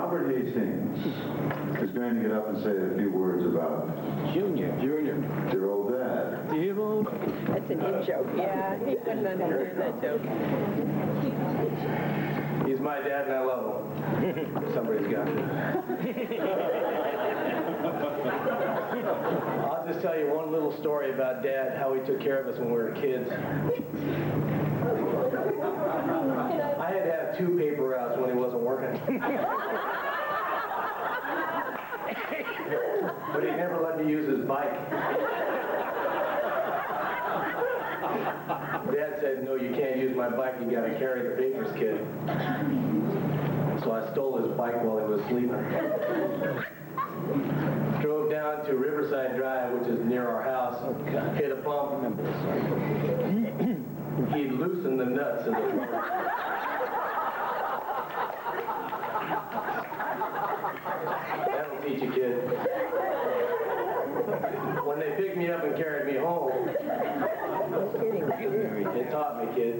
Robert Hastings is going to get up and say a few words about Junior. your old dad. That's an in-joke. Yeah, he couldn't understand that joke. He's my dad and I love him. Somebody's got to. I'll just tell you one little story about Dad, how he took care of us when we were kids. I had to have 2 paper routes when he wasn't working. But he never let me use his bike. Dad said, no, you can't use my bike, you gotta carry the papers, kid. So I stole his bike while he was sleeping. Drove down to Riverside Drive, which is near our house, hit a bump. He'd loosened the nuts in the trunk. That'll teach you, kid. When they picked me up and carried me home, it taught me, kid.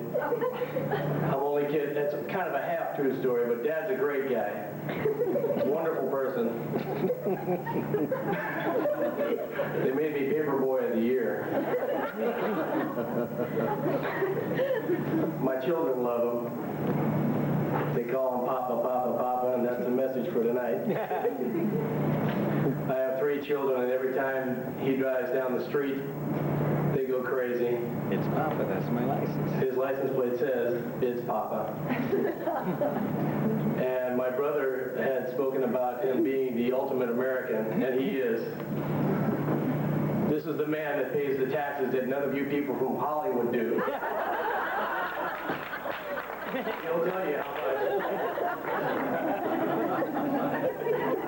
I'm only kidding. That's kind of a half-true story, but Dad's a great guy. Wonderful person. They made me Paper Boy of the Year. My children love him. They call him Papa, Papa, Papa, and that's the message for tonight. I have 3 children, and every time he drives down the street, they go crazy. It's Papa, that's my license. His license plate says, it's Papa. And my brother had spoken about him being the ultimate American, and he is. This is the man that pays the taxes that none of you people from Hollywood do. He'll tell you how much.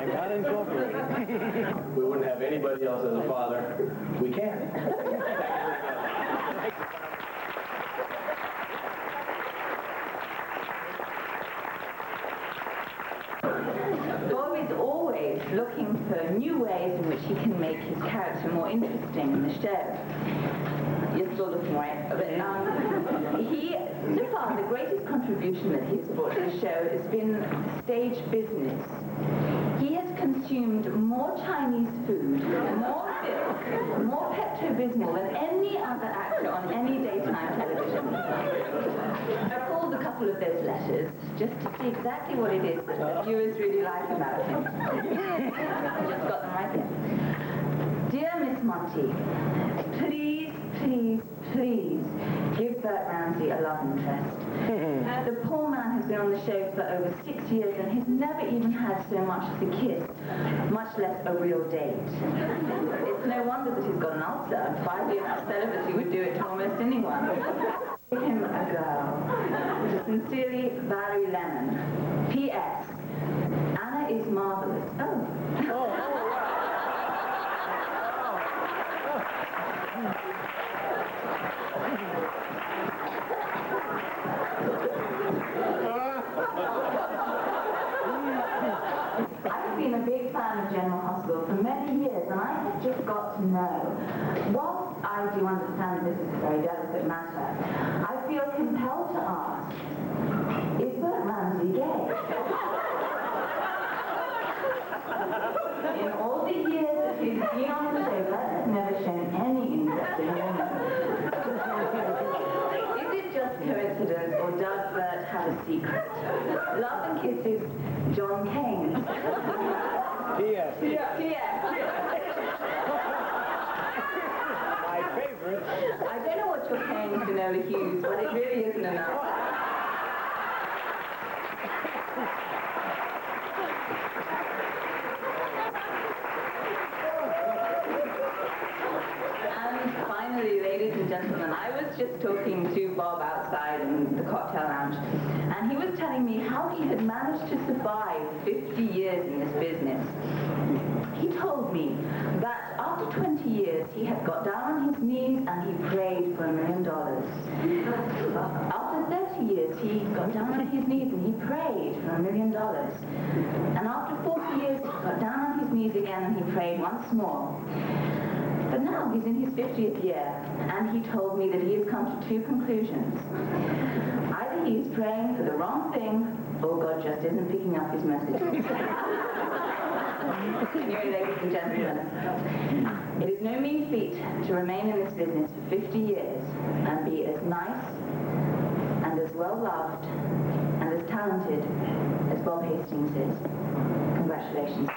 I'm not incorporated. We wouldn't have anybody else as a father. We can't. Bob is always looking for new ways in which he can make his character more interesting in the show. You're still looking right. But, so far, the greatest contribution that he's brought to the show has been stage business. He has consumed more Chinese food, more milk, more Pepto-Bismol than any other actor on any daytime television. I called a couple of those letters just to see exactly what it is that the viewers really like about him. I just got them right there. Dear Miss Monty, please, please, please give Bert Ramsey a love interest. The poor man has been on the show for over 6 years and has never even had so much as a kiss, much less a real date. It's no wonder that he's got an ulcer. 5 years of celibacy would do it to almost anyone. Give him a girl. Sincerely, Valerie Lemon. P.S. Anna is marvelous. Oh. I've been a big fan of General Hospital for many years, and I have just got to know. Whilst I do understand this is a very delicate matter, I feel compelled to ask, is Bert Ramsey gay? In all the years that he's been on the show, Bert has never shown any interest in women. Is it just coincidence, or does Bert have a secret? Love and kisses, John Kane. P.S. P.S. My favorite. I don't know what you're paying Finola Hughes, but it really isn't enough. And finally, ladies and gentlemen, I was just talking to Bob outside in the cocktail lounge, and he was telling me how he had managed to survive 50 years in this business. He told me that after 20 years, he had got down on his knees and he prayed for $1 million. After 30 years, he got down on his knees and he prayed for $1 million. And after 40 years, he got down on his knees again and he prayed once more. But now he's in his 50th year, and he told me that he has come to 2 conclusions. Either he is praying for the wrong thing, or God just isn't picking up his message. Anyway, ladies and gentlemen, it is no mean feat to remain in this business for 50 years and be as nice and as well loved and as talented as Bob Hastings is. Congratulations.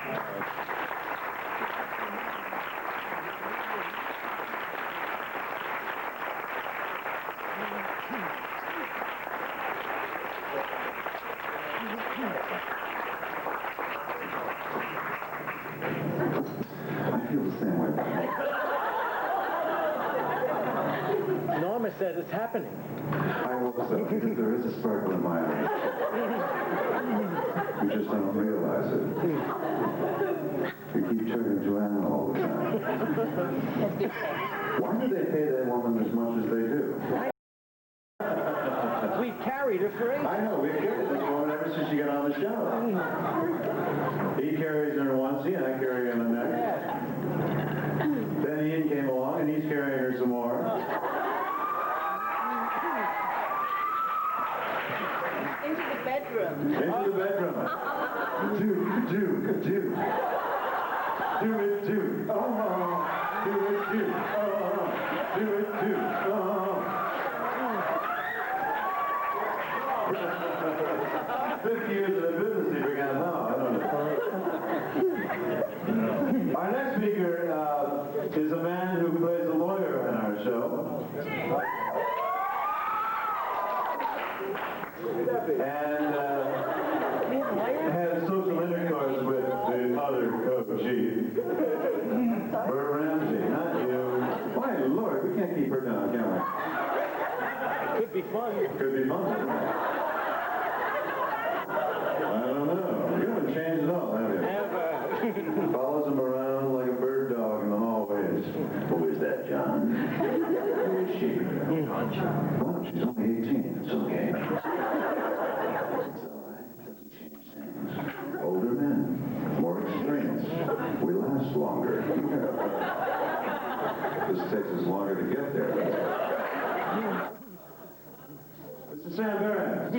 I feel the same way. Norma says it's happening. I hope so, because there is a sparkle in my eye. You just don't realize it. You keep chugging Joanna all the time. Why do they pay that woman as much as they do? We've carried her for ages. I know, we've carried this woman ever since she got on the show. He carries her in one seat, and I carry her in the next. Then Ian came along, and he's carrying her some more. Into the bedroom. Into the bedroom. Do. Do it, do. Oh, do it, do. Oh, do it, do. Oh. 50 years in the business, he forgot how. I don't know. Our next speaker is a man who plays a lawyer in our show. And has social intercourse with the other co-chief. Bert Ramsey, not you. My Lord, we can't keep her down, can we? Could be fun. Could be fun. I don't know. You haven't changed at all, have you? Never. Follows him around like a bird dog in the hallways. Who is that, John? Who is she? Well, she's only 18. It's okay. It's all right. Doesn't change things. Older men, more experience. We last longer. This takes us longer to get there. Mr. Sam Barron.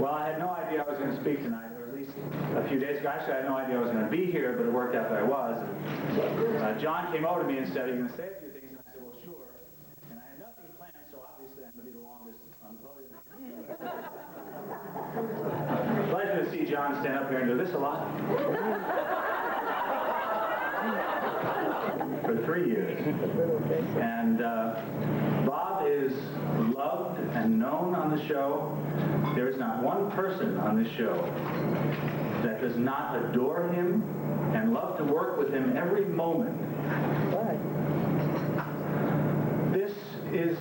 Well, I had no idea I was going to speak tonight, or at least a few days ago. Actually, I had no idea I was going to be here, but it worked out that I was. And, John came over to me and said, "Are you going to say a few things?" And I said, "Well, sure." And I had nothing planned, so obviously I'm going to be the longest on the podium. Pleasure to see John stand up here and do this a lot. For 3 years. And Bob is loved and known on the show. There is not one person on this show that does not adore him and love to work with him every moment. This is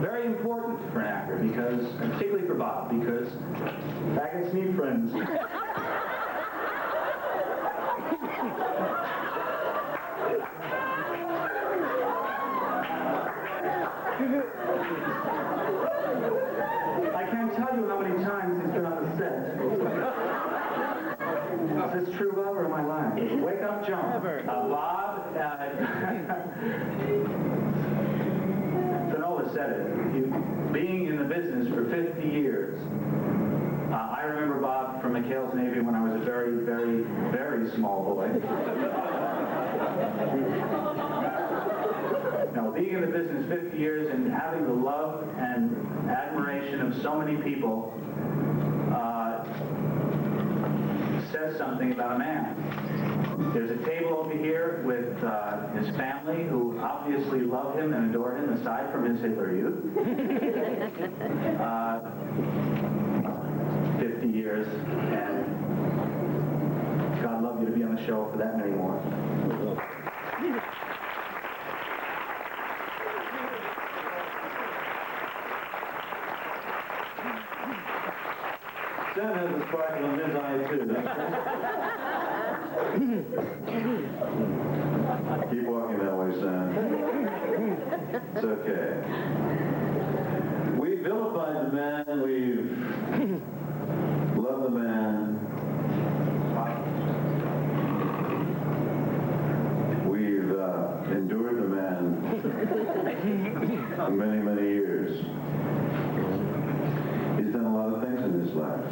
very important for an actor, because, and particularly for Bob, because faggots need friends. I can't tell you how many times he's been on the set. Is this true, Bob, or am I lying? Wake up, John. Bob, Finola said it. Being in the business for 50 years. I remember Bob from McHale's Navy when I was a very, very, very small boy. Now, being in the business 50 years and having the love and admiration of so many people says something about a man. There's a table over here with his family, who obviously love him and adore him, aside from his Hitler Youth. 50 years, and God love you to be on the show for that many more. Sam has a sparkle in his eye, too. Keep walking that way, Sam. It's okay. We vilified the man. We've loved the man. We've endured the man. for many, many years. He's done a lot of things in his life.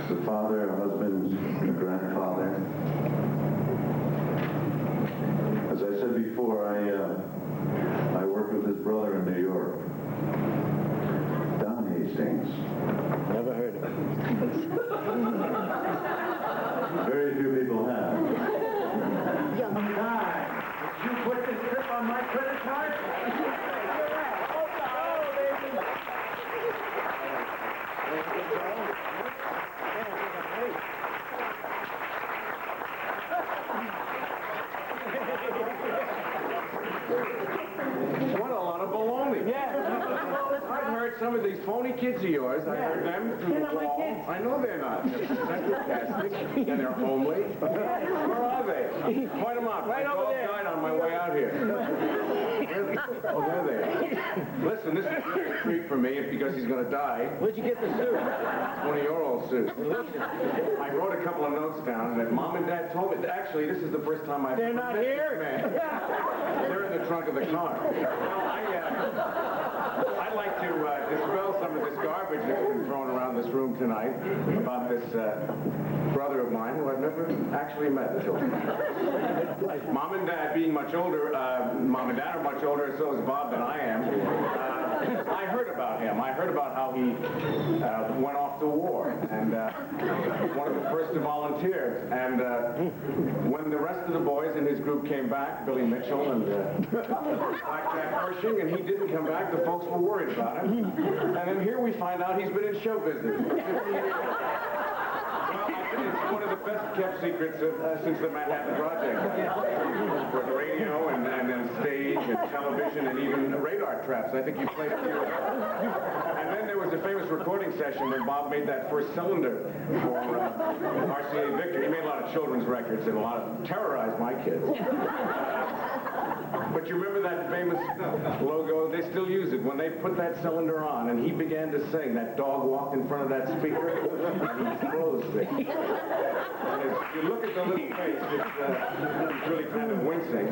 The father, a husband, a grandfather. As I said before, I worked with his brother in New York, John Hastings. Never heard of it. Very few people have. Did you put this trip on my credit card? What a lot of baloney. I've heard some of these phony kids of yours. I heard them through the wall. I know they're not. They're sarcastic, and they're homely. Where are they? Point them out. Right My over dog there. died on my way out here. Oh, there they are. Listen, this is really a treat for me because he's going to die. Where'd you get the suit? It's one of your old suits. I wrote a couple of notes down that Mom and Dad told me. Actually, this is the first time I've They're ever not met here? this man. They're in the trunk of the car. I'd like to dispel some of this garbage that's been thrown around this room tonight about this brother of mine who I've never actually met. Mom and Dad being much older, Mom and Dad are much older, so is Bob than I am. I heard about him. I heard about how he went off to war and one of the first to volunteer. And when the rest of the boys in his group came back, Billy Mitchell and Blackjack Pershing, and he didn't come back, the folks were worried about him. And then here we find out he's been in show business. It's one of the best kept secrets since the Manhattan Project. With radio and then stage and television and even radar traps. I think you played a few. And then there was a famous recording session when Bob made that first cylinder for RCA Victor. He made a lot of children's records and terrorized my kids. But you remember that famous logo? They still use it. When they put that cylinder on and he began to sing, that dog walked in front of that speaker and he closed it. And as you look at the little face, it's really kind of wincing.